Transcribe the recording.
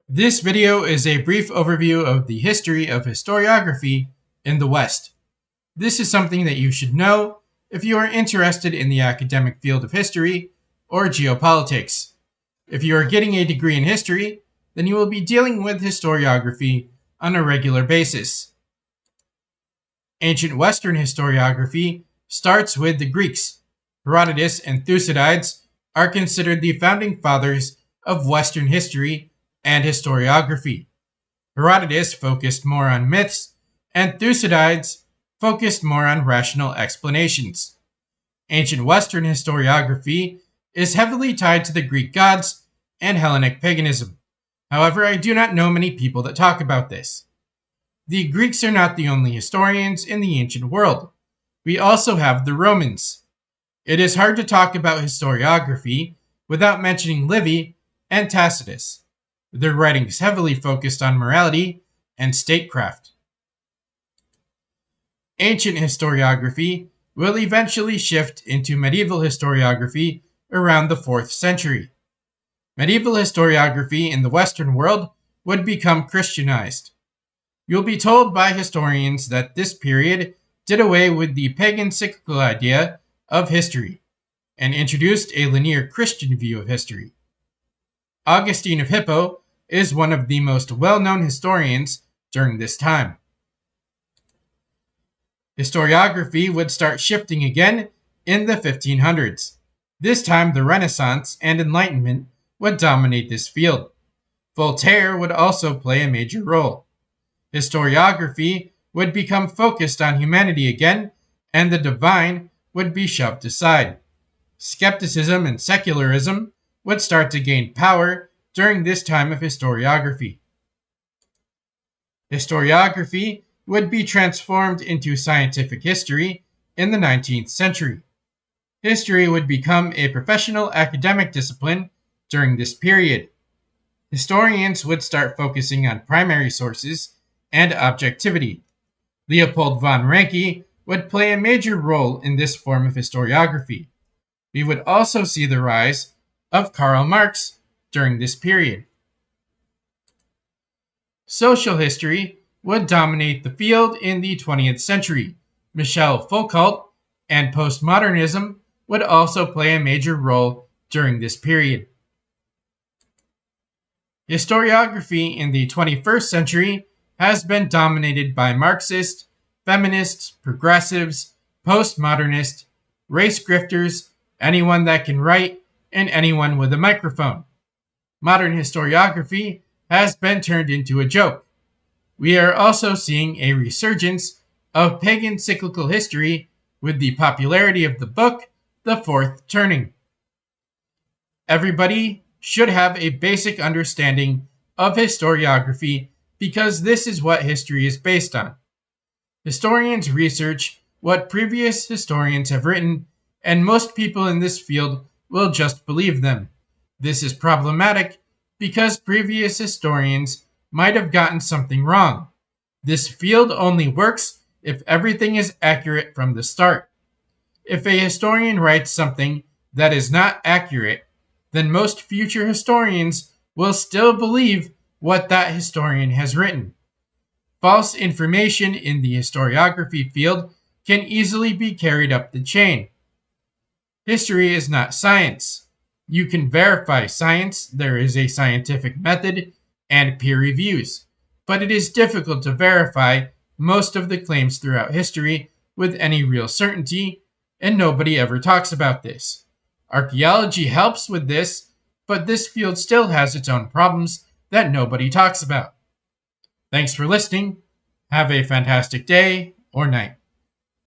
This video is a brief overview of the history of historiography in the West. This is something that you should know if you are interested in the academic field of history or geopolitics. If you are getting a degree in history, then you will be dealing with historiography on a regular basis. Ancient Western historiography starts with the Greeks. Herodotus and Thucydides are considered the founding fathers of Western history and historiography. Herodotus focused more on myths, and Thucydides focused more on rational explanations. Ancient Western historiography is heavily tied to the Greek gods and Hellenic paganism. However, I do not know many people that talk about this. The Greeks are not the only historians in the ancient world. We also have the Romans. It is hard to talk about historiography without mentioning Livy and Tacitus. Their writings heavily focused on morality and statecraft. Ancient historiography will eventually shift into medieval historiography around the 4th century. Medieval historiography in the Western world would become Christianized. You'll be told by historians that this period did away with the pagan cyclical idea of history and introduced a linear Christian view of history. Augustine of Hippo is one of the most well-known historians during this time. Historiography would start shifting again in the 1500s. This time, the Renaissance and Enlightenment would dominate this field. Voltaire would also play a major role. Historiography would become focused on humanity again, and the divine would be shoved aside. Skepticism and secularism would start to gain power during this time of historiography. Historiography would be transformed into scientific history in the 19th century. History would become a professional academic discipline during this period. Historians would start focusing on primary sources and objectivity. Leopold von Ranke would play a major role in this form of historiography. We would also see the rise of Karl Marx during this period. Social history would dominate the field in the 20th century. Michel Foucault and postmodernism would also play a major role during this period. Historiography in the 21st century has been dominated by Marxists, feminists, progressives, postmodernists, race grifters, anyone that can write, and anyone with a microphone. Modern historiography has been turned into a joke. We are also seeing a resurgence of pagan cyclical history with the popularity of the book, The Fourth Turning. Everybody should have a basic understanding of historiography because this is what history is based on. Historians research what previous historians have written, and most people in this field will just believe them. This is problematic because previous historians might have gotten something wrong. This field only works if everything is accurate from the start. If a historian writes something that is not accurate, then most future historians will still believe what that historian has written. False information in the historiography field can easily be carried up the chain. History is not science. You can verify science, there is a scientific method, and peer reviews, but it is difficult to verify most of the claims throughout history with any real certainty, and nobody ever talks about this. Archaeology helps with this, but this field still has its own problems that nobody talks about. Thanks for listening. Have a fantastic day or night.